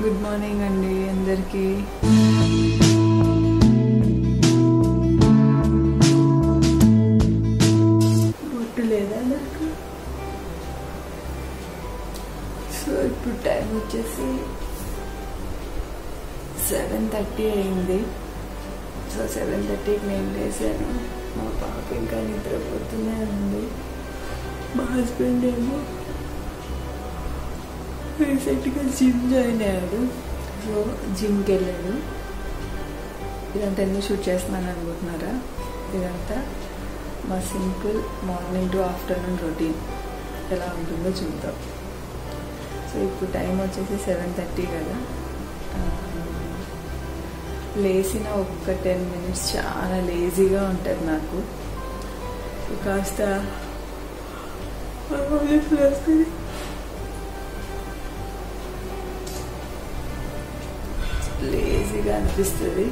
Good morning అండి అందరికీ. బొట్టు లేదా నాకు. సో ఇప్పుడు టైం వచ్చేసి 7:30 అయింది. సో 7:30కి నేను లేసాను. మా పాప ఇంకా నిద్రపోతూనే ఉంది. మా హస్బెండ్ ఏమో రీసెంట్గా జిమ్ జాయిన్ అయ్యాడు. సో జిమ్కి వెళ్ళాడు. ఇదంతా ఎందుకు షూట్ చేస్తున్నాను అనుకుంటున్నారా? ఇదంతా మా simple morning to afternoon routine ఎలా ఉంటుందో చూద్దాం. సో ఇప్పుడు టైం వచ్చేసి 7:30 కదా. లేచిన ఒక్క 10 minutes చాలా లేజీగా ఉంటుంది నాకు. కాస్త లేజీగా అనిపిస్తుంది.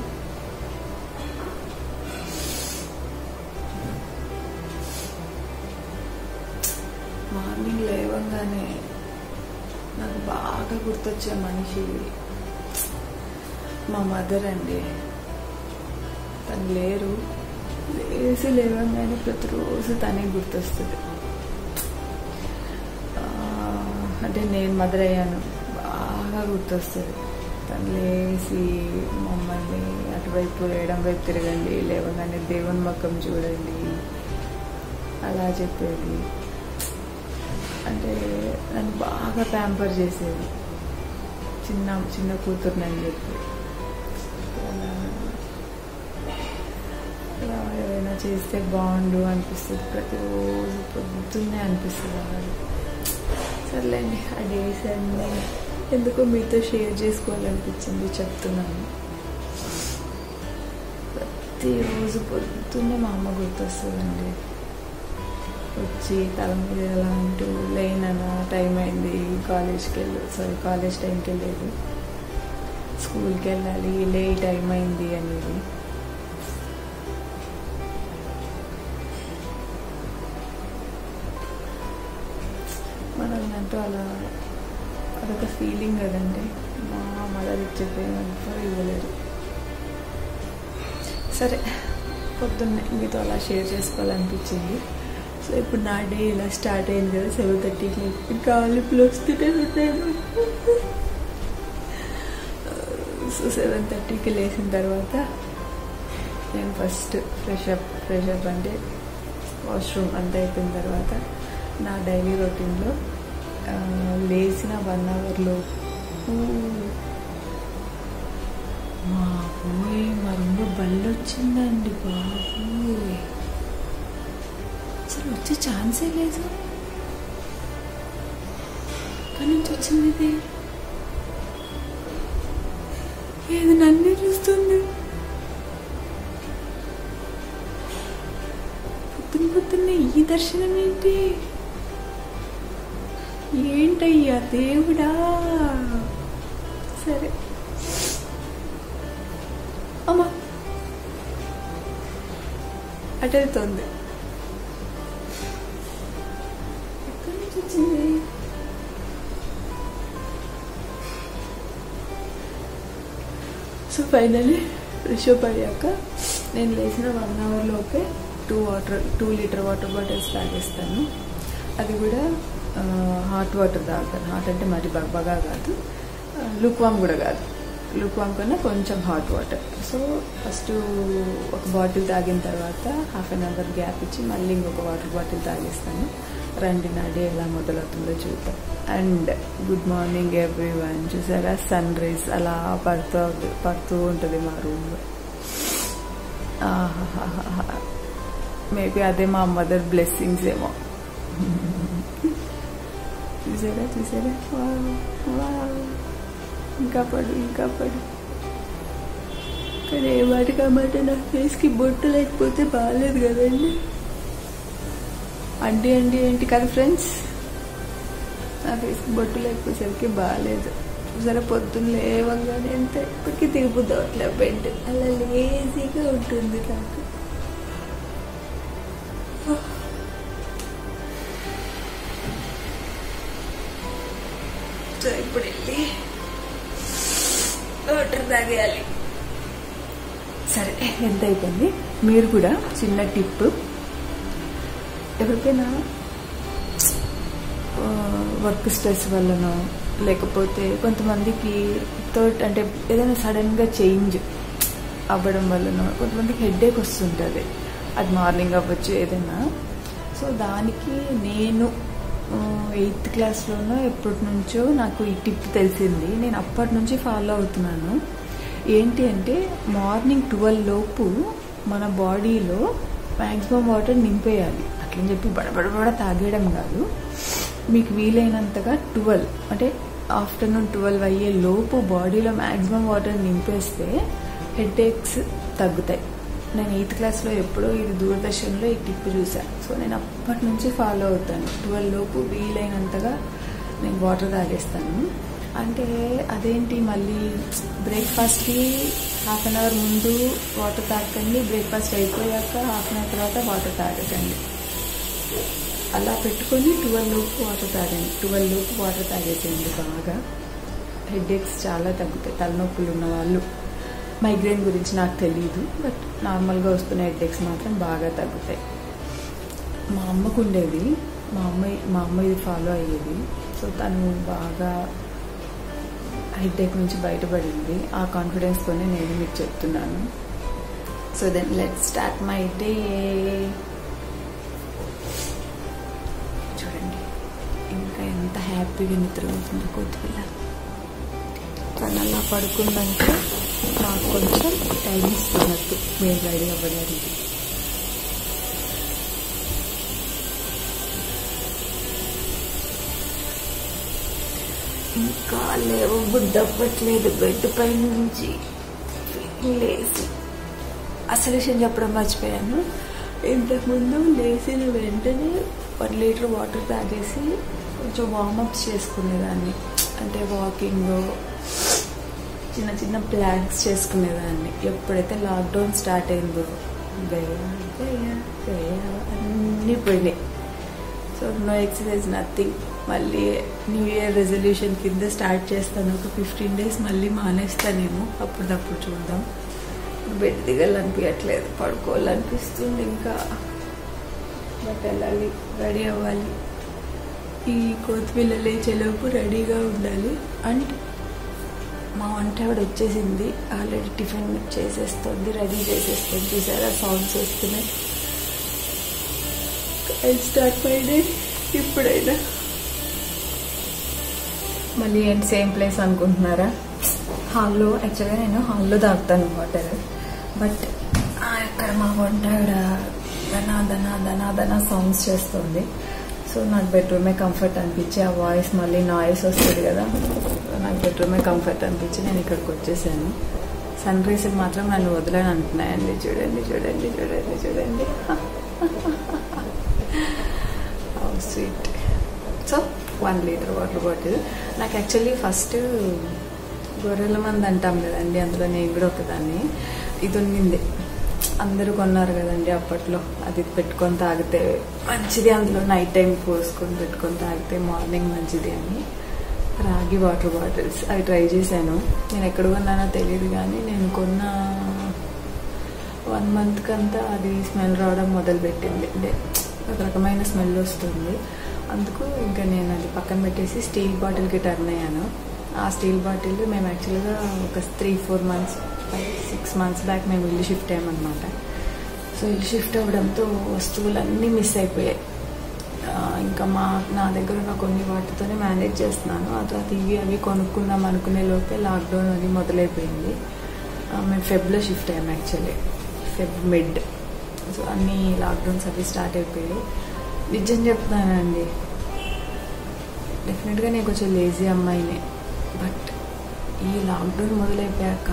మార్నింగ్ లేవగానే నాకు బాగా గుర్తొచ్చే మనిషి మా మదర్ అండి. తను లేరు. లేవగానే ప్రతిరోజు తనే గుర్తొస్తుంది. అంటే నేను మదర్ అయ్యాను బాగా గుర్తొస్తుంది. తను లేచి మమ్మల్ని అటువైపు ఎడం వైపు తిరగండి, లేవగానే దేవుని ముఖం చూడండి అలా చెప్పేది. అంటే నన్ను బాగా ప్యాంపర్ చేసేది, చిన్న కూతురుని అని చెప్పి. అలా ఏదైనా చేస్తే బాగుండు అనిపిస్తుంది. ప్రతిరోజు పొద్దున్నే అనిపిస్తుంది అన్నది. సర్లేండి, ఆ డేస్ అన్నీ ఎందుకో మీతో షేర్ చేసుకోవాలనిపించింది, చెప్తున్నాను. ప్రతిరోజు పొద్దున్నే మా అమ్మ గుర్తొస్తుందండి. వచ్చి తల మీద ఎలా అంటూ లేనన్నా టైం అయింది, కాలేజ్ టైంకి వెళ్ళేది, స్కూల్కి వెళ్ళాలి, టైం అయింది అనేది. మనల్నంటూ అలా అదొక ఫీలింగ్ కదండి. మా మదర్ ఇచ్చే ప్రేమంతా ఇవ్వలేరు. సరే, పొద్దున్నే మీతో అలా షేర్ చేసుకోవాలనిపించింది. సో ఇప్పుడు నా డే ఇలా స్టార్ట్ అయింది కదా. 7:30కి కాలిపులు వస్తూనే ఉంటాను. సో 7:30కి లేచిన తర్వాత నేను ఫస్ట్ ఫ్రెషప్ అంటే వాష్రూమ్ అంతా అయిపోయిన తర్వాత నా డైలీ రొటీన్లో లేచిన 1 hourలో మా రూమ్లో బల్లి వచ్చిందండి బాబు. అసలు వచ్చే ఛాన్సే లేదు. ఎక్కడి నుంచి వచ్చింది ఇది? ఏది నన్నే చూస్తుంది. పొద్దున్నే ఈ దర్శనం ఏంటి? ఏంటయ్యా దేవుడా. సరే అమ్మా అటెళ్తుంది. ఎక్కడి నుంచి వచ్చింది? సో ఫైనల్లీ ఫ్రెష్ అప్ అయ్యాక నేను లేచిన 1 hourలోపే 2 లీటర్ వాటర్ బాటిల్స్ తాగేస్తాను. అది కూడా హాట్ వాటర్ తాగుతాను. హాట్ అంటే మరి బాగా కాదు, లూక్వామ్ కూడా కాదు. లూక్వామ్ కన్నా కొంచెం హాట్ వాటర్. సో ఫస్ట్ ఒక బాటిల్ తాగిన తర్వాత హాఫ్ అన్ అవర్ గ్యాప్ ఇచ్చి మళ్ళీ ఇంకొక వాటర్ బాటిల్ తాగేస్తాను. రండి నా డే ఎలా మొదలవుతుందో చూద్దాం. And good morning everyone. చూసారా, సన్ రైజ్ అలా పడుతూ ఉంటుంది మా రూమ్లో. మేబీ అదే మా మదర్ బ్లెస్సింగ్స్ ఏమో. చూసారా ఇంకా పడు. కానీ ఏ మాట కామాట నా ఫేస్కి బొట్టు లేకపోతే బాగాలేదు కదండి. అండి ఏంటి కదా ఫ్రెండ్స్, నా ఫేస్కి బొట్టు లేకపోయేసరికి బాగాలేదు. చూసారా, పొద్దున్న లేవగానే ఎంత ఇప్పటికీ దిగుబుద్ది అట్లా బెడ్ అలా లేజీగా ఉంటుంది నాకు. సో ఇప్పుడు వెళ్ళి వాటర్ తాగేయాలి. సరే, ఎంత అయిపోయింది. మీరు కూడా చిన్న టిప్, ఎవరికైనా వర్క్ స్ట్రెస్ వల్లనో లేకపోతే కొంతమందికి అంటే ఏదైనా సడన్గా చేంజ్ అవ్వడం వల్లనో కొంతమందికి హెడేక్ వస్తుంటుంది. అది మార్నింగ్ అవ్వచ్చు ఏదైనా. సో దానికి నేను 8th క్లాస్లోనో ఎప్పటి నుంచో నాకు ఈ టిప్ తెలిసింది. నేను అప్పటి నుంచి ఫాలో అవుతున్నాను. ఏంటి అంటే మార్నింగ్ 12 లోపు మన బాడీలో మ్యాక్సిమం వాటర్ నింపేయాలి. అట్లని చెప్పి బడబడబడ తాగేయడం కాదు. మీకు వీలైనంతగా 12 అంటే ఆఫ్టర్నూన్ 12 అయ్యే లోపు బాడీలో మ్యాక్సిమం వాటర్ నింపేస్తే హెడేక్స్ తగ్గుతాయి. నేను 8th క్లాస్లో ఎప్పుడో ఇది దూరదర్శన్లో ఈ టిప్ చూశాను. సో నేను అప్పటి నుంచి ఫాలో అవుతాను. 12 లోపు వీలైనంతగా నేను వాటర్ తాగేస్తాను. అంటే అదేంటి, మళ్ళీ బ్రేక్ఫాస్ట్కి హాఫ్ అన్ అవర్ ముందు వాటర్ తాగకండి, బ్రేక్ఫాస్ట్ అయిపోయాక హాఫ్ అన్ అవర్ తర్వాత వాటర్ తాగకండి. అలా పెట్టుకొని 12 లోపు వాటర్ తాగండి. 12 లోపు వాటర్ తాగేసేయండి. బాగా హెడేక్స్ చాలా తగ్గుతాయి. తలనొప్పులు ఉన్న వాళ్ళు, మైగ్రేన్ గురించి నాకు తెలియదు, బట్ నార్మల్గా వస్తున్న హెడేక్స్ మాత్రం బాగా తగ్గుతాయి. మా అమ్మకు ఉండేది, మా అమ్మ ఇది ఫాలో అయ్యేది. సో తను బాగా హెడేక్ నుంచి బయటపడింది. ఆ కాన్ఫిడెన్స్తోనే నేను మీకు చెప్తున్నాను. So then let's start my day. చూడండి ఇంకా ఎంత హ్యాపీగా నిద్రపోతుందో కొద్దిపిల్ల. తను అలా పడుకుందంటే నాకు కొంచెం టైం ఇస్తున్నట్టు మేము రెడీ అవ్వడానికి. ఇంకా లేవబుద్ధి అవ్వట్లేదు బెడ్ పై నుంచి లేచి. అసలు విషయం చెప్పడం మర్చిపోయాను. ఇంతకుముందు లేచిన వెంటనే 1 లీటర్ వాటర్ తాగేసి కొంచెం వార్మప్స్ చేసుకునేదాన్ని. అంటే వాకింగ్, చిన్న చిన్న ప్లాన్స్ చేసుకునేదాన్ని. ఎప్పుడైతే లాక్డౌన్ స్టార్ట్ అయిందో అన్నీ పోయినాయి. So no exercise, nothing. మళ్ళీ న్యూ ఇయర్ రెజల్యూషన్ కింద స్టార్ట్ చేస్తాను. ఒక 15 డేస్ మళ్ళీ మానేస్తానేమో, అప్పుడప్పుడు చూద్దాం. బెడ్ దిగాలనిపించట్లేదు, పడుకోవాలనిపిస్తుంది. ఇంకా బట్ వెళ్ళాలి, రెడీ అవ్వాలి. ఈ కొత్తిమీర లేచేలోపు రెడీగా ఉండాలి. అండ్ మా వంట ఆవిడ వచ్చేసింది, ఆల్రెడీ టిఫిన్ చేసేస్తుంది, రెడీ చేసేస్తుంది. చూసారా సౌండ్స్ వస్తున్నాయి. ఐ స్టార్ట్ మై డే ఇప్పుడైనా. మళ్ళీ ఏంటి సేమ్ ప్లేస్ అనుకుంటున్నారా? హాల్లో. యాక్చువల్గా నేను హాల్లో తాగుతాను వాటర్, బట్ అక్కడ మా వంట ఆవిడ దనా సౌండ్స్ చేస్తుంది. సో నాకు బెడ్రూమే కంఫర్ట్ అనిపించి, ఆ వాయిస్ మళ్ళీ నాయిస్ వస్తుంది కదా, నాకు బెడ్రూమే కంఫర్ట్ అనిపించి నేను ఇక్కడికి వచ్చేసాను. సన్ రైస్ మాత్రం నన్ను వదలని అంటున్నాయండి. చూడండి చూడండి చూడండి చూడండి, how sweet. So 1 litre water bottle. నాకు యాక్చువల్లీ ఫస్ట్ గొర్రెల మంది అంటాం కదండి, అందులో నేను కూడా ఒకదాన్ని. ఇది ఉండింది, అందరూ కొన్నారు కదండి అప్పట్లో. అది పెట్టుకొని తాగితే మంచిది, అందులో నైట్ టైం పోసుకొని పెట్టుకొని తాగితే మార్నింగ్ మంచిది అని. రాగి వాటర్ బాటిల్స్ అవి ట్రై చేశాను. నేను ఎక్కడ కొన్నానో తెలియదు కానీ నేను కొన్న 1 మంత్ కంతా అది స్మెల్ రావడం మొదలుపెట్టింది. అంటే ఒక రకమైన స్మెల్ వస్తుంది. అందుకు ఇంకా నేను అది పక్కన పెట్టేసి స్టీల్ బాటిల్కి టర్న్ అయ్యాను. ఆ స్టీల్ బాటిల్ మేము యాక్చువల్గా ఒక 3-4 మంత్స్ 5-6 మంత్స్ బ్యాక్ మేము ఇల్లు షిఫ్ట్ అయ్యామన్నమాట. సో ఇల్లు షిఫ్ట్ అవ్వడంతో వస్తువులన్నీ మిస్ అయిపోయాయి. ఇంకా నా దగ్గర ఉన్న కొన్ని వాటితోనే మేనేజ్ చేస్తున్నాను. ఆ తర్వాత ఇవి అవి కొనుక్కుందాం అనుకునే లోపే లాక్డౌన్ అది మొదలైపోయింది. మేము ఫెబ్లో షిఫ్ట్ అయ్యాము, యాక్చువల్లీ ఫెబ్ మిడ్. సో అన్నీ లాక్డౌన్స్ అవి స్టార్ట్ అయిపోయాయి. నిజం చెప్తానండి, డెఫినెట్గా నేను కొంచెం లేజీ అమ్మాయినే. బట్ ఈ లాక్డౌన్ మొదలైపోయాక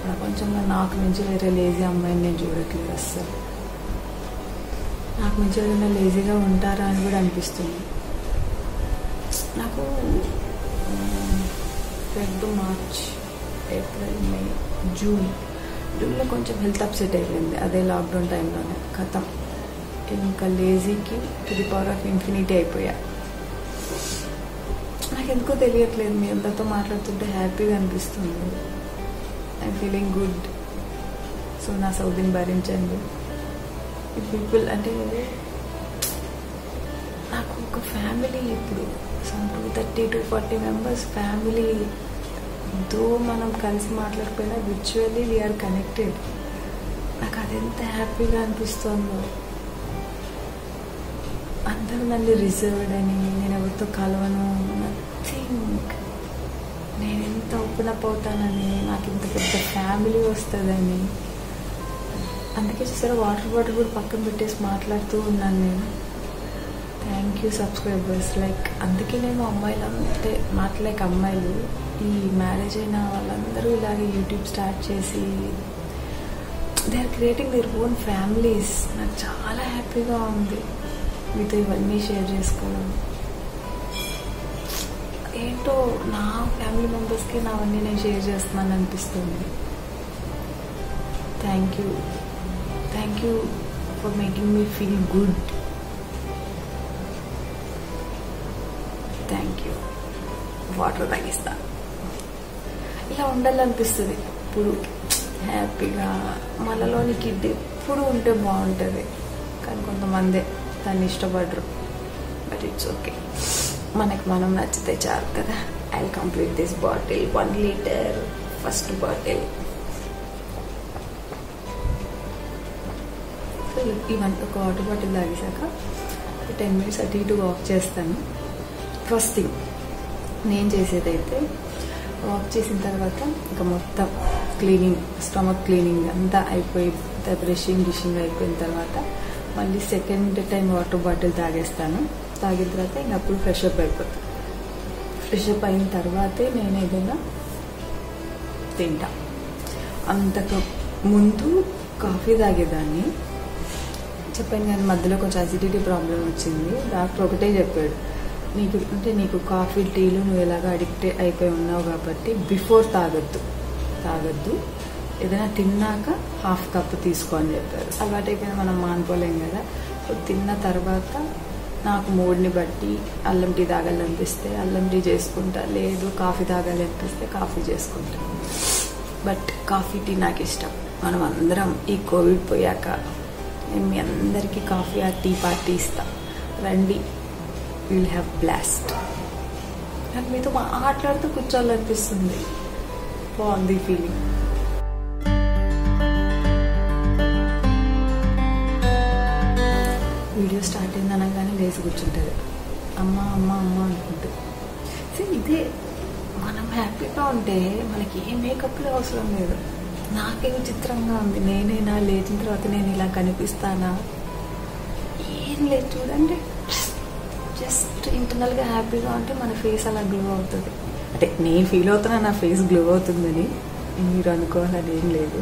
ప్రపంచంలో నాకు మించి వేరే లేజీ అమ్మాయిని నేను చూడట్లేదు అస్సలు. నాకు మించి ఎవరైనా లేజీగా ఉంటారా అని కూడా అనిపిస్తుంది నాకు. ఫెబ్, మార్చ్, ఏప్రిల్, మే, జూన్లో కొంచెం హెల్త్ అప్సెట్ అయిపోయింది. అదే లాక్డౌన్ టైంలోనే ఖతం. ఇంకా లేజీకి to the power of infinity అయిపోయా. నాకు ఎందుకో తెలియట్లేదు, మీ అందరితో మాట్లాడుతుంటే హ్యాపీగా అనిపిస్తుంది. I'm feeling good. సో నా సౌదిని భరించండి. ఈ పీపుల్ అంటే నాకు ఒక ఫ్యామిలీ ఇప్పుడు సమ్ 230-240 మెంబర్స్ ఫ్యామిలీ. దో మనం కలిసి మాట్లాడిపోయినా విర్చువల్లీ వీఆర్ కనెక్టెడ్. నాకు అది ఎంత హ్యాపీగా అనిపిస్తుందో. అందరూ నన్ను రిజర్వ్డ్ అని, నేను ఎవరితో కలవను, నథింగ్. నేను ఎంత ఓపెన్ అప్ అవుతానని, నాకు ఇంత పెద్ద ఫ్యామిలీ వస్తుందని. అందుకే చూసారా వాటర్ బాటిల్ కూడా పక్కన పెట్టేసి మాట్లాడుతూ ఉన్నాను నేను. Thank you subscribers. లైక్ అందుకే నేను అమ్మాయిలు అంటే లైక్ అమ్మాయిలు ఈ మ్యారేజ్ అయిన వాళ్ళందరూ ఇలాగే యూట్యూబ్ స్టార్ట్ చేసి they are creating their own families. నాకు చాలా హ్యాపీగా ఉంది మీతో ఇవన్నీ షేర్ చేసుకోవడం. ఏంటో నా ఫ్యామిలీ మెంబర్స్కి నావన్నీ నేను షేర్ చేస్తున్నాను అనిపిస్తుంది. Thank you for making me feel good. Thank you. Water తాగిస్తా. ఇలా ఉండాలనిపిస్తుంది ఇప్పుడు హ్యాపీగా. మనలోని కిడ్ ఎప్పుడు ఉంటే బాగుంటుంది, కానీ కొంతమంది దాన్ని ఇష్టపడరు. బట్ ఇట్స్ ఓకే, మనకి మనం నచ్చితే చాలు కదా. I will complete this bottle, 1 litre first bottle. So ఇవన్నీ ఒక వాటర్ బాటిల్ తాగేసాక 10 మినిట్స్ అటు ఇటు వాక్ చేస్తాను. ఫస్ట్ థింగ్ నేను చేసేదైతే వాక్ చేసిన తర్వాత ఇంకా మొత్తం క్లీనింగ్, స్టమక్ క్లీనింగ్ అంతా అయిపోయి బ్రషింగ్ డిషింగ్ అయిపోయిన తర్వాత మళ్ళీ సెకండ్ టైం వాటర్ బాటిల్ తాగేస్తాను. తాగిన తర్వాత ఇంక అప్పుడు ఫ్రెష్ అప్ అయిపోతాను. ఫ్రెష్ అప్ అయిన తర్వాతే నేను ఏదైనా తింటా. అంతకు ముందు కాఫీ తాగేదాన్ని. చెప్పాను కానీ మధ్యలో కొంచెం అసిడిటీ ప్రాబ్లం వచ్చింది. డాక్టర్ ఒకటే చెప్పాడు, నీకు కాఫీ టీలు నువ్వు ఎలాగ అడిక్ట్ అయిపోయి ఉన్నావు కాబట్టి బిఫోర్ తాగొద్దు, ఏదైనా తిన్నాక 1/2 కప్ తీసుకో అని చెప్పారు. అలవాటైపోయినా మనం మానుకోలేం కదా. సో తిన్న తర్వాత నాకు మూడ్ని బట్టి అల్లం టీ తాగాలనిపిస్తే అల్లం టీ చేసుకుంటా, లేదు కాఫీ తాగాలనిపిస్తే కాఫీ చేసుకుంటా. బట్ కాఫీ టీ నాకు ఇష్టం. మనం అందరం ఈ కోవిడ్ పోయాక నేను మీ అందరికీ కాఫీ ఆ టీ పార్టీ ఇస్తా, రండి, విల్ హ్యావ్ బ్లాస్ట్. నాకు మీతో మాట్లాడుతూ కూర్చోాలనిపిస్తుంది. బాగుంది ఫీలింగ్. వీడియో స్టార్ట్ అయింది అనగానే లేచి కూర్చుంటుంది, అమ్మ అమ్మ అమ్మ అనుకుంటూ. సో ఇదే మనం హ్యాపీగా ఉంటే మనకి ఏ మేకప్లో అవసరం లేదు. నాకే విచిత్రంగా ఉంది, నేనేనా లేచిన తర్వాత నేను ఇలా కనిపిస్తానా? ఏం లేదు, చూడండి, జస్ట్ ఇంటర్నల్గా హ్యాపీగా ఉంటే మన ఫేస్ అలా గ్లో అవుతుంది. అంటే నేను ఫీల్ అవుతున్నా నా ఫేస్ గ్లో అవుతుందని, మీరు అనుకోవాలని ఏం లేదు.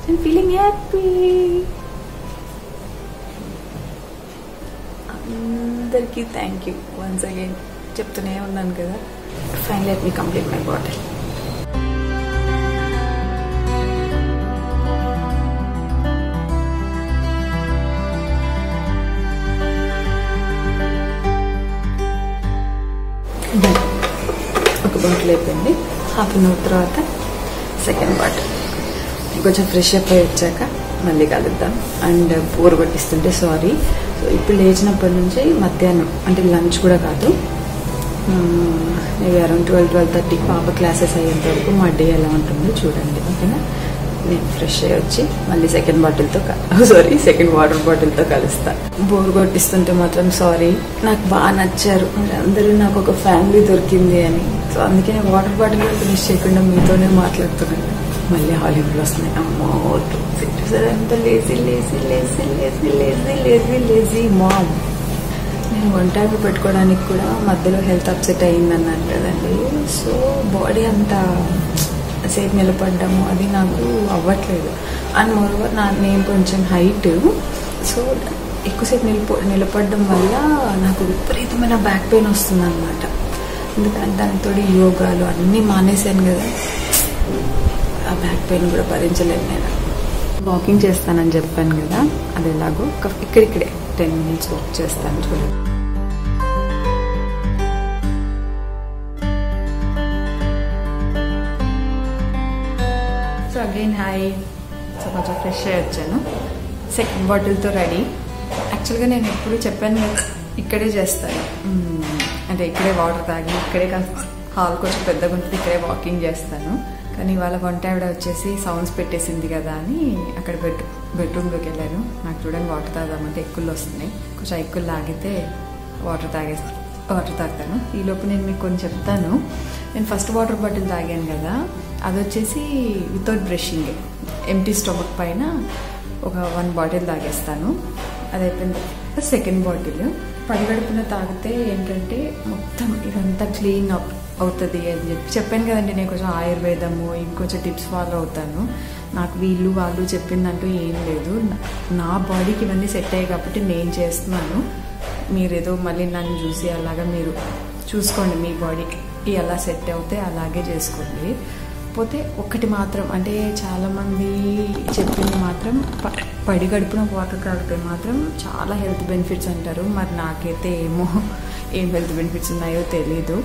I'm feeling happy. అందరికీ థ్యాంక్ యూ వన్స్ అగైన్ చెప్తూనే ఉన్నాను కదా. Final let me complete my bottle. ఒక బాటిల్ అయిపోయింది. 1/2 అవర్ తర్వాత సెకండ్ బాటిల్. కొంచెం ఫ్రెష్ అప్ అయి వచ్చాక మళ్ళీ కలుద్దాం. అండ్ బోర్ కొట్టిస్తుంటే సారీ. సో ఇప్పుడు లేచినప్పటి నుంచి మధ్యాహ్నం అంటే లంచ్ కూడా కాదు, మేబీ అరౌండ్ 12-12:30 పాప క్లాసెస్ అయ్యేంత వరకు మా డే ఎలా ఉంటుందో చూడండి, ఓకేనా? నేను ఫ్రెష్ అయ్యి వచ్చి మళ్ళీ సెకండ్ వాటర్ బాటిల్తో కలుస్తా. బోర్ కొట్టిస్తుంటే మాత్రం సారీ. నాకు బాగా నచ్చారు, అందరూ నాకు ఒక ఫ్యామిలీ దొరికింది అని. సో అందుకే నేను వాటర్ బాటిల్ కూడా ఫినిష్ చేయకుండా మీతోనే మాట్లాడుతున్నాను. మళ్ళీ హాలీవుడ్లో వస్తున్నాయి. అమ్మో సార్, ఎంత లేజీ మామ్. నేను వంట పెట్టుకోవడానికి కూడా మధ్యలో హెల్త్ అప్సెట్ అయ్యిందన్నాను కదండి. సో బాడీ అంతా సేపు నిలబడ్డాము అది నాకు అవ్వట్లేదు. అండ్ మోరోవర్ నేను కొంచెం హైట్, సో ఎక్కువసేపు నిలబడడం వల్ల నాకు విపరీతమైన బ్యాక్ పెయిన్ వస్తుంది అనమాట. ఎందుకంటే దానితో యోగాలు అన్నీ మానేశాను కదా, ఆ బ్యాక్ పెయిన్ కూడా భరించలేను. నేను వాకింగ్ చేస్తానని చెప్పాను కదా, అది ఎలాగో ఇక్కడిక్కడే 10 minutes వాక్ చేస్తాను చూడండి. Again hi. సో కొంచెం ఫ్రెష్ అయ్యి వచ్చాను. సెకండ్ బాటిల్తో రెడీ. యాక్చువల్గా నేను ఎప్పుడు చెప్పాను కదా ఇక్కడే చేస్తాను, అంటే ఇక్కడే వాటర్ తాగి ఇక్కడే హాల్ కొంచెం పెద్దగా ఉంటుంది, ఇక్కడే వాకింగ్ చేస్తాను. కానీ ఇవాళ వంట ఆవిడ వచ్చేసి సౌండ్స్ పెట్టేసింది కదా అని అక్కడ బెడ్రూమ్లోకి వెళ్ళాను. నాకు చూడండి వాటర్ తాగుదామంటే ఎక్కుళ్ళు వస్తున్నాయి. కొంచెం ఎక్కుళ్ళు లాగితే వాటర్ తాగుతాను. ఈలోపు నేను మీకు కొంచెం చెప్తాను. నేను ఫస్ట్ వాటర్ బాటిల్ తాగాను కదా, అది వచ్చేసి వితౌట్ బ్రషింగ్ ఎంటీ స్టమక్ పైన ఒక 1 బాటిల్ తాగేస్తాను. అది అయిపోయింది. సెకండ్ బాటిల్ పడిగడుపున తాగితే ఏంటంటే మొత్తం ఇదంతా క్లీన్ అవుతుంది అని చెప్పాను కదండి. నేను కొంచెం ఆయుర్వేదము ఇంకొంచెం టిప్స్ ఫాలో అవుతాను. నాకు వీళ్ళు వాళ్ళు చెప్పిందంటూ ఏం లేదు. నా బాడీకి ఇవన్నీ సెట్ అయ్యాయి కాబట్టి నేను చేస్తున్నాను. మీరేదో మళ్ళీ నన్ను చూసి అలాగా మీరు చూసుకోండి, మీ బాడీకి ఎలా సెట్ అవుతే అలాగే చేసుకోండి. పోతే ఒకటి మాత్రం, అంటే చాలామంది చెప్పింది మాత్రం పడి గడుపున వాటర్ తాగితే మాత్రం చాలా హెల్త్ బెనిఫిట్స్ అంటారు. మరి నాకైతే ఏం హెల్త్ బెనిఫిట్స్ ఉన్నాయో తెలీదు.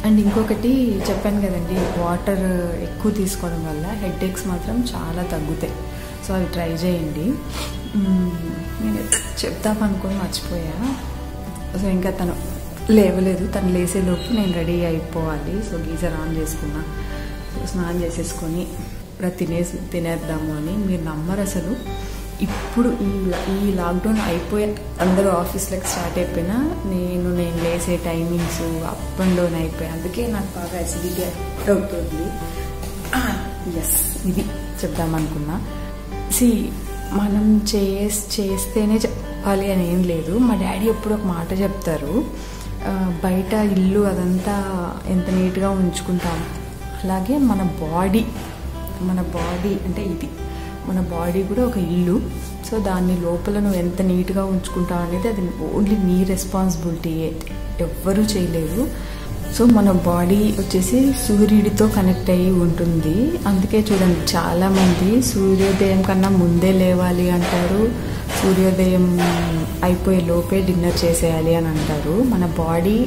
అండ్ ఇంకొకటి చెప్పాను కదండి, వాటర్ ఎక్కువ తీసుకోవడం వల్ల హెడేక్స్ మాత్రం చాలా తగ్గుతాయి. సో అవి ట్రై చేయండి. నేను చెప్తాం అనుకొని మర్చిపోయా. సో ఇంకా తను లేవలేదు. తను లేసేలోపు నేను రెడీ అయిపోవాలి. సో గీజర్ ఆన్ చేసుకున్నా, స్నానం చేసేసుకొని తినేద్దాము అని. మీరు నమ్మరు అసలు, ఇప్పుడు ఈ లాక్డౌన్ అయిపోయే అందరూ ఆఫీస్లోకి స్టార్ట్ అయిపోయినా నేను లేసే టైమింగ్స్ అప్ అండ్ డౌన్ అయిపోయాయి. అందుకే నాకు బాగా అసిడిటీ అవుతుంది. ఎస్, ఇది చెప్దామనుకున్నా. మనం చేస్తేనే చెప్పాలి అని ఏం లేదు. మా డాడీ ఎప్పుడు ఒక మాట చెప్తారు, బయట ఇల్లు అదంతా ఎంత నీట్గా ఉంచుకుంటాం, అలాగే మన బాడీ అంటే ఇది మన బాడీ కూడా ఒక ఇల్లు. సో దాన్ని లోపల నువ్వు ఎంత నీట్గా ఉంచుకుంటావు అనేది అది ఓన్లీ నీ రెస్పాన్సిబిలిటీ, ఎవ్వరూ చేయలేరు. సో మన బాడీ వచ్చేసి సూర్యుడితో కనెక్ట్ అయ్యి ఉంటుంది. అందుకే చూడండి, చాలామంది సూర్యోదయం కన్నా ముందే లేవాలి అంటారు, సూర్యోదయం అయిపోయే లోపే డిన్నర్ చేసేయాలి అని అంటారు. మన బాడీ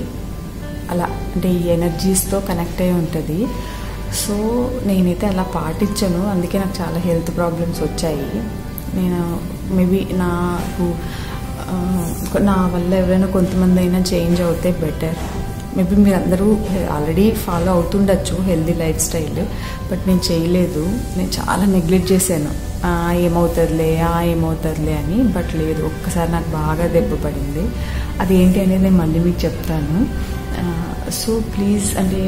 అలా అంటే ఈ ఎనర్జీస్తో కనెక్ట్ అయి ఉంటుంది. సో నేనైతే అలా పాటించను, అందుకే నాకు చాలా హెల్త్ ప్రాబ్లమ్స్ వచ్చాయి. నేను మేబీ నా వల్ల ఎవరైనా కొంతమంది అయినా చేంజ్ అవుతే బెటర్. మేబీ మీరు అందరూ ఆల్రెడీ ఫాలో అవుతుండొచ్చు హెల్దీ లైఫ్ స్టైల్, బట్ నేను చేయలేదు. నేను చాలా నెగ్లెక్ట్ చేశాను, ఏమవుతుందిలే అని. బట్ లేదు, ఒక్కసారి నాకు బాగా దెబ్బ పడింది. అది ఏంటి అనేది నేను మళ్ళీ మీకు చెప్తాను. సో ప్లీజ్, అంటే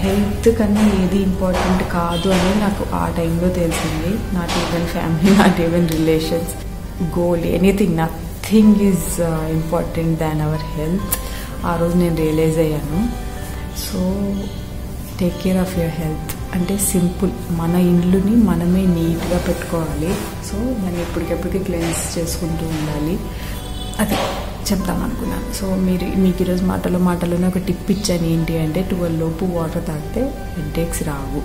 హెల్త్ కన్నా ఏది ఇంపార్టెంట్ కాదు అని నాకు ఆ టైంలో తెలిసింది. Not even family, not even relations, goal, anything, nothing is important than our health. ఆ రోజు నేను రియలైజ్ అయ్యాను. So take care of your health. అంటే సింపుల్, మన ఇండ్లుని మనమే నీట్గా పెట్టుకోవాలి. సో దాన్ని ఎప్పటికెప్పటికీ క్లీన్స్ చేసుకుంటూ ఉండాలి. అది చెప్తామనుకున్నాను. సో మీకు ఈరోజు మాటలోనే ఒక టిప్ ఇచ్చాను. ఏంటి అంటే 12 లోపు వాటర్ తాగితే హెడేక్స్ రావు.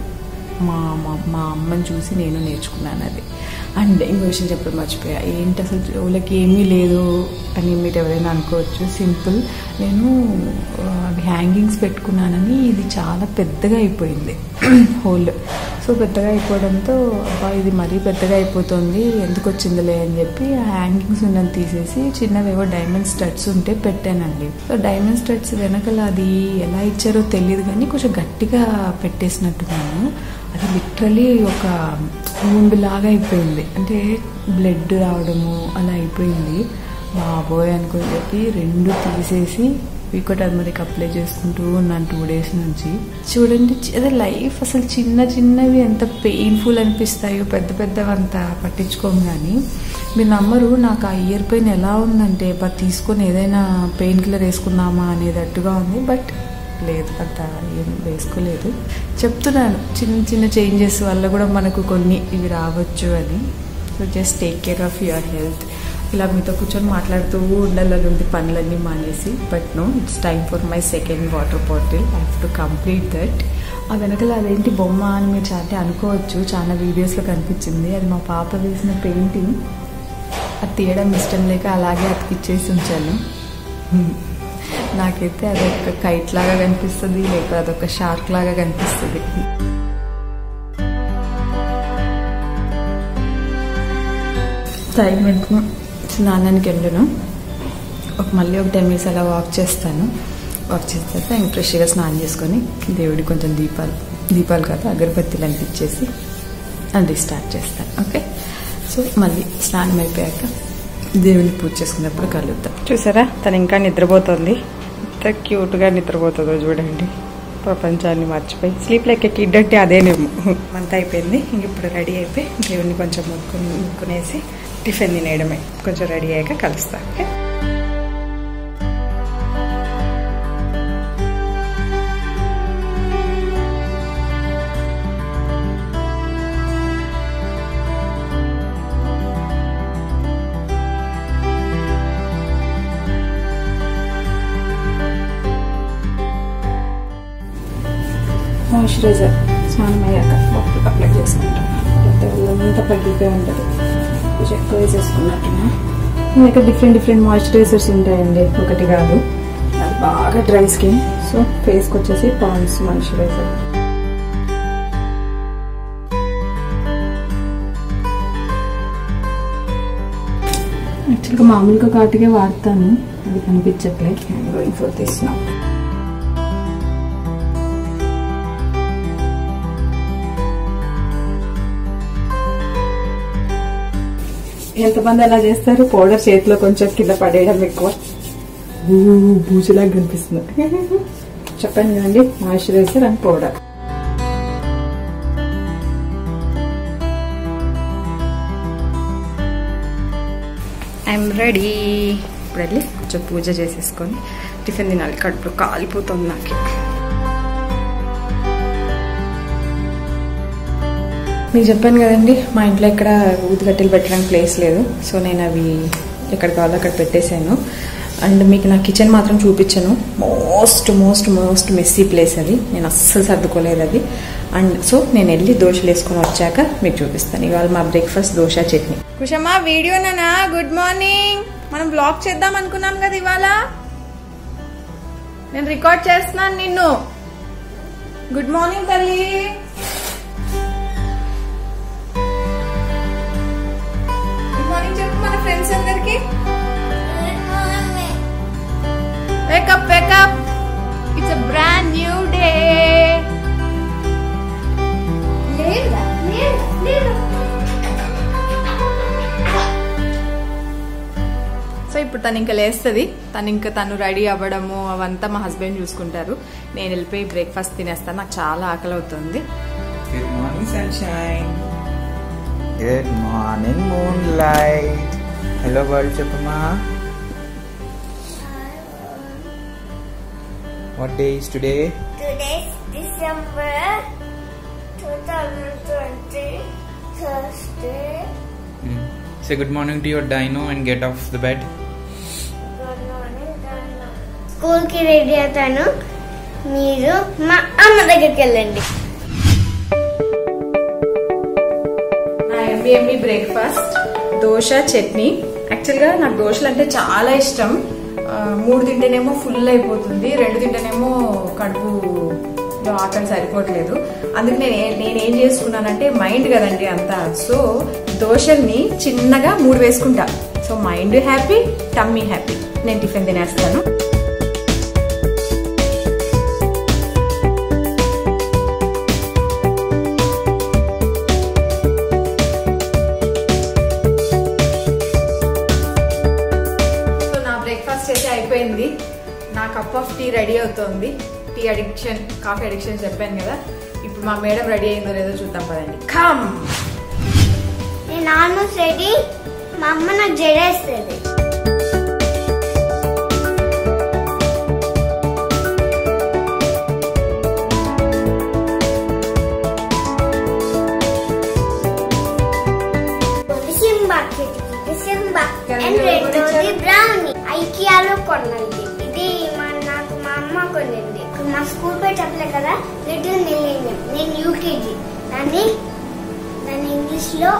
మా అమ్మని చూసి నేను నేర్చుకున్నాను అది. అండ్ ఇంకో విషయం చెప్పడం మర్చిపోయా. ఏంటి అసలు వాళ్ళకి ఏమీ లేదు అని మీరు ఎవరైనా అనుకోవచ్చు. సింపుల్, నేను అవి హ్యాంగింగ్స్ పెట్టుకున్నానని ఇది చాలా పెద్దగా అయిపోయింది హోల్. సో పెద్దగా అయిపోవడంతో అబ్బా ఇది మరీ పెద్దగా అయిపోతుంది, ఎందుకు వచ్చిందిలే అని చెప్పి ఆ హ్యాంగింగ్స్ ఉన్నది తీసేసి చిన్నవేవో డైమండ్ స్టడ్స్ ఉంటే పెట్టానండి. సో డైమండ్ స్టడ్స్ వెనకాల అది ఎలా ఇచ్చారో తెలియదు కానీ కొంచెం గట్టిగా పెట్టేసినట్టున్నాను. అది లిటరలీ ఒక wound లాగా అయిపోయింది, అంటే బ్లడ్ రావడము అలా అయిపోయింది. బాబోయ్ అనుకుని చెప్పి 2 తీసేసి వీకో టర్మరిక్ అప్లై చేసుకుంటూ ఉన్నాను 2 days నుంచి. చూడండి, అదే లైఫ్ అసలు చిన్నవి ఎంత పెయిన్ఫుల్ అనిపిస్తాయో, పెద్దవంత పట్టించుకోము. కానీ మీరు నమ్మరు, నాకు ఆ ఇయర్ పెయిన్ ఎలా ఉందంటే తీసుకొని ఏదైనా పెయిన్ కిల్లర్ వేసుకుందామా అనేటట్టుగా ఉంది. బట్ లేదు, అంత ఏం వేసుకోలేదు. చెప్తున్నాను, చిన్న చేంజెస్ వల్ల కూడా మనకు కొన్ని ఇవి రావచ్చు అని. So just take care of your health. ఇలా మీతో కూర్చొని మాట్లాడుతూ ఉండాలనుంది పనులన్నీ మానేసి. But no, it's time for my second water bottle. I have to complete that. ఆ వెనకాల అదేంటి బొమ్మ అని మీరు చాలా అనుకోవచ్చు, చాలా వీడియోస్లో కనిపించింది. అది మా పాప వేసిన పెయింటింగ్. అది తీయడం ఇష్టం లేక అలాగే అతికిచ్చేసి ఉంచాను. నాకైతే అదొక కైట్ లాగా కనిపిస్తుంది, లేక అదొక షార్క్ లాగా కనిపిస్తుంది. సాయంత్రం స్నానానికి వెళ్ళను. మళ్ళీ ఒక 10 minutes అలా వాక్ చేస్తాను. వాక్ చేస్తే ఇంక ఫ్రెష్గా స్నానం చేసుకొని దేవుడికి కొంచెం దీపాలు కాదు అగరబత్తిలు అంటించేసి అది స్టార్ట్ చేస్తాను. ఓకే, సో మళ్ళీ స్నానం అయిపోయాక దేవుడిని పూజ చేసుకున్నప్పుడు కలుద్దాం. చూసారా తను ఇంకా నిద్రపోతుంది. ఎంత క్యూట్గా నిద్రపోతుందో చూడండి. ప్రపంచాన్ని మర్చిపోయి స్లీప్ లైక్ ఏ కిడ్ అంటే అదేనేమో. అంతా అయిపోయింది. ఇంక ఇప్పుడు రెడీ అయిపోయి దేవుడిని కొంచెం ముక్కునేసి టిఫిన్ తినేయడమే. కొంచెం రెడీ అయ్యాక కలుస్తాను. ఓకే, మాయిశ్చరైజర్ స్నానం అయ్యాక అప్లై చేసుకుంటాను. అంతా పగిలిపోయి ఉంటుంది. కొంచెం ఎక్కువ వేసేసుకున్నట్టున్నా. మీ దగ్గర డిఫరెంట్ మాయిశ్చరైజర్స్ ఉంటాయండి, ఒకటి కాదు. అది బాగా డ్రై స్కిన్, సో ఫేస్కి వచ్చేసి పాండ్స్ మాయిశ్చరైజర్. యాక్చువల్గా మామూలుగా కాటుగా వాడతాను, అది కనిపించట్లేదు. Going for this now. ఎంతమంది అలా చేస్తారు? పౌడర్ చేతిలో కొంచెం కింద పడేయడం ఎక్కువ బూజులాగా కనిపిస్తుంది. చెప్పాను కదండి, moisturiser and powder. I'm ready. ఇప్పుడు వెళ్ళి కొంచెం పూజ చేసేసుకొని టిఫిన్ తినాలి. కడుపులో కాలిపోతుంది నాకు. మీకు చెప్పాను కదండి, మా ఇంట్లో ఇక్కడ ఊదికట్టెలు పెట్టడానికి ప్లేస్ లేదు. సో నేను అవి ఎక్కడ కావాలో అక్కడ పెట్టేశాను. అండ్ మీకు నా కిచెన్ మాత్రం చూపించాను. మోస్ట్ మెస్సీ ప్లేస్ అది. నేను అస్సలు సర్దుకోలేదు అది. అండ్ సో నేను వెళ్ళి దోశలు వేసుకొని వచ్చాక మీకు చూపిస్తాను. ఇవాళ మా బ్రేక్ఫాస్ట్ దోశ చట్నీ. కుషమ్మా వీడియోనా? Good morning. మనం బ్లాగ్ చేద్దాం అనుకున్నాం కదా ఇవాళ. నేను రికార్డ్ చేస్తున్నాను నిన్ను. గుడ్ మార్నింగ్ తల్లి. మన ఫ్రెండ్స్ అందరికి wake up wake up, it's a brand new day. So ఇప్పుడు తను ఇంకా లేస్తుంది. తను రెడీ అవ్వడము అవంతా మా హస్బెండ్ చూసుకుంటారు. నేను వెళ్ళిపోయి బ్రేక్ఫాస్ట్ తినేస్తాను. నాకు చాలా ఆకలి అవుతుంది. Good morning sunshine. Good morning, moonlight. Hello, world, Chapama. What day is today? Today is December 2020, Thursday. Say good morning to your dino and get off the bed. Good morning, Dino. School ki ready అవుతాను. మీరు మా అమ్మ దగ్గరికి వెళ్ళండి. ఎమ్మి breakfast dosa chutney. యాక్చువల్గా నాకు దోశలు అంటే చాలా ఇష్టం. 3 తింటేనేమో ఫుల్ అయిపోతుంది, 2 తింటేనేమో కడుపులో ఆకలి సరిపోవట్లేదు. అందుకు నేనేం చేసుకున్నానంటే, మైండ్ కదండి అంతా. సో దోశల్ని చిన్నగా 3 వేసుకుంటా. So mind happy, tummy happy. నేను టిఫిన్ తినేస్తాను. అయిపోయింది. నా కప్ ఆఫ్ టీ రెడీ అవుతుంది. టీ అడిక్షన్, కాఫీ అడిక్షన్ చెప్పాను కదా. ఇప్పుడు మా మేడం రెడీ అయిందో లేదో చూద్దాం పదండి. కమ్. నేను ఆల్మోస్ట్ రెడీ. మా అమ్మ నాకు జడేస్తుంది. బ్రౌనీ ఐకియాలో కొన్నది. ఇది మా అమ్మ కొనింది. మా స్కూల్ పేరు చెప్పలే కదా, లిటిల్ మిలీనియం. నేను యూకేజీ. దాన్ని ఇంగ్లీష్ లో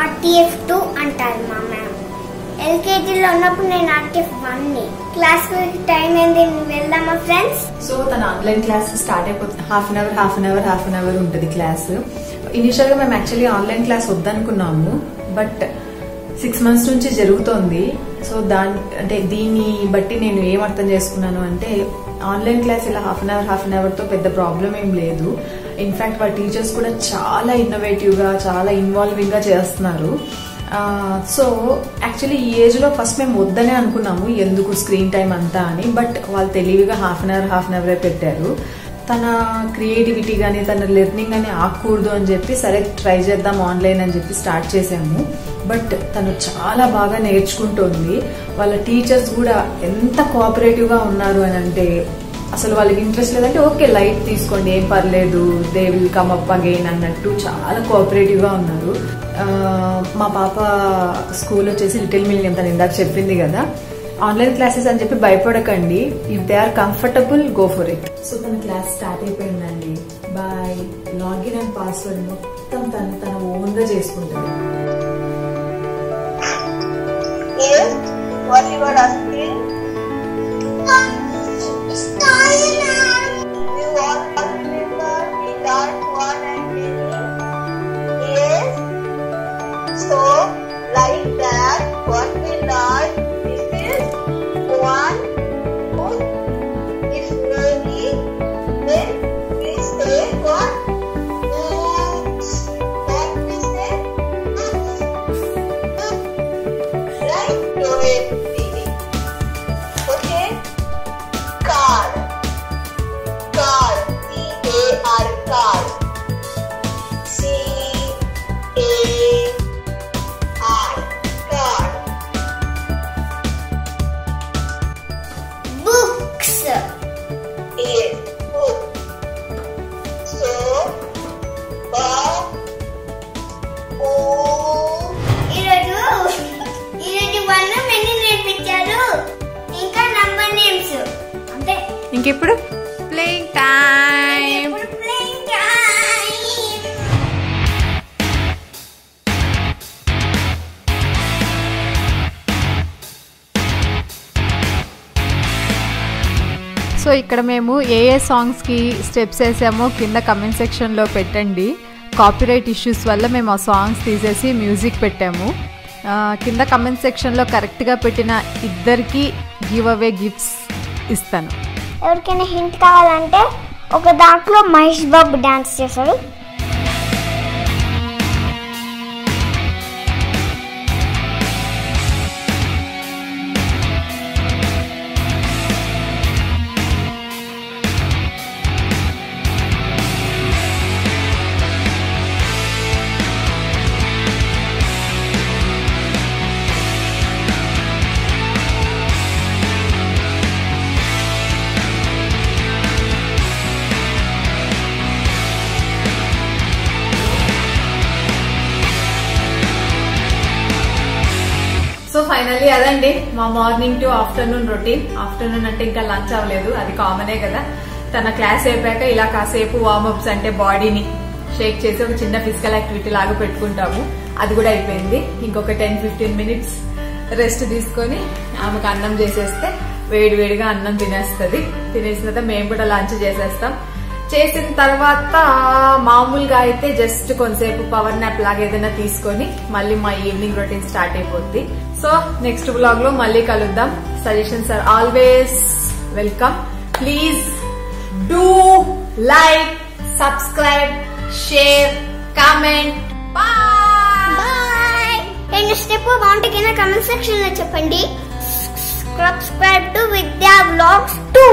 RTF2 అంటారు మా మ్యామ్. LKGలో ఉన్నప్పుడు నేను RTF1. క్లాస్ టైం ఏంది, వెళ్దామా ఫ్రెండ్స్? సో తన ఆన్లైన్ క్లాస్ స్టార్ట్ అయిపోతుంది. హాఫ్ అన్ అవర్ ఉంటుంది క్లాస్. ఇనిషియల్ గా మేము యాక్చువల్లీ ఆన్లైన్ క్లాస్ వద్దనుకున్నాము. బట్ 6 months నుంచి జరుగుతోంది. సో అంటే దీన్ని బట్టి నేను ఏం అర్థం చేసుకున్నాను అంటే ఆన్లైన్ క్లాస్ ఇలా హాఫ్ అన్ అవర్ తో పెద్ద ప్రాబ్లం ఏం లేదు. ఇన్ఫాక్ట్ వాళ్ళ టీచర్స్ కూడా చాలా ఇన్నోవేటివ్ గా చాలా ఇన్వాల్వింగ్ గా చేస్తున్నారు. సో యాక్చువల్లీ ఈ ఏజ్ లో ఫస్ట్ మేము వద్దనే అనుకున్నాము, ఎందుకు స్క్రీన్ టైం అంతా అని. బట్ వాళ్ళు తెలివిగా హాఫ్ అన్ అవరే పెట్టారు. తన క్రియేటివిటీ గానీ తన లెర్నింగ్ అని ఆగకూడదు అని చెప్పి సరే ట్రై చేద్దాం ఆన్లైన్ అని చెప్పి స్టార్ట్ చేసాము. బట్ తను చాలా బాగా నేర్చుకుంటోంది. వాళ్ళ టీచర్స్ కూడా ఎంత కోఆపరేటివ్ గా ఉన్నారు అని అంటే అసలు వాళ్ళకి ఇంట్రెస్ట్ లేదంటే ఓకే లైట్ తీసుకోండి ఏం పర్లేదు, they will come up again అన్నట్టు చాలా కోఆపరేటివ్ గా ఉన్నారు. మా పాప స్కూల్ వచ్చేసి లిటిల్ మిలియన్ తను ఇందాక చెప్పింది కదా, ఆన్లైన్ క్లాసెస్ అని చెప్పి భయపడకండి. If they are comfortable go for it. So తన క్లాస్ స్టార్ట్ అయిపోయిందండి. బాయ్. లాగిన్ అండ్ పాస్వర్డ్ మొత్తం తన ఓన్ గా చేసుకుంటుంది. So, like that, what we learned, this is 1, 2, if ready, then we say what? Oops. Then we say right? Do it, baby. Okay? Car. Car. C-A-R, car. ఇంకెప్పుడు playing time. So ఇక్కడ మేము ఏ songs కి steps వేసామో కింద comment section లో పెట్టండి. Copyright issues వల్ల మేము ఆ సాంగ్స్ తీసేసి మ్యూజిక్ పెట్టాము. కింద కమెంట్ సెక్షన్ లో కరెక్ట్ గా పెట్టిన ఇద్దరికి గివ్ అవే గిఫ్ట్స్ ఇస్తాను. ఎవరికైనా హింట్ కావాలంటే ఒక దాంట్లో మహేష్ బాబు డాన్స్ చేశాడు. సో ఫైనల్లీ అదండి మా morning to afternoon routine. Afternoon అంటే ఇంకా లంచ్ అవ్వలేదు, అది కామనే కదా. తన క్లాస్ అయిపోయాక ఇలా కాసేపు వార్మప్స్ అంటే బాడీని షేక్ చేసి ఒక చిన్న ఫిజికల్ యాక్టివిటీ లాగా పెట్టుకుంటాము. అది కూడా అయిపోయింది. ఇంకొక 10-15 minutes రెస్ట్ తీసుకొని ఆమెకు అన్నం చేసేస్తే వేడివేడిగా అన్నం తినేస్తుంది. తినేసిన తర్వాత మేము కూడా లంచ్ చేసేస్తాం. చేసిన తర్వాత మామూలుగా అయితే జస్ట్ కొంతసేపు పవర్ నాప్ లాగా ఏదైనా తీసుకొని మళ్ళీ మా ఈవినింగ్ రొటీన్ స్టార్ట్ అయిపోద్ది. సో నెక్స్ట్ వ్లాగ్ లో మళ్ళీ కలుద్దాం. Suggestions are always welcome. Please do like, subscribe, share, comment. Bye. ఎన్ని స్టెప్ బాగుంటే కింద కామెంట్ సెక్షన్ లో చెప్పండి. Subscribe to Vidya vlogs 2.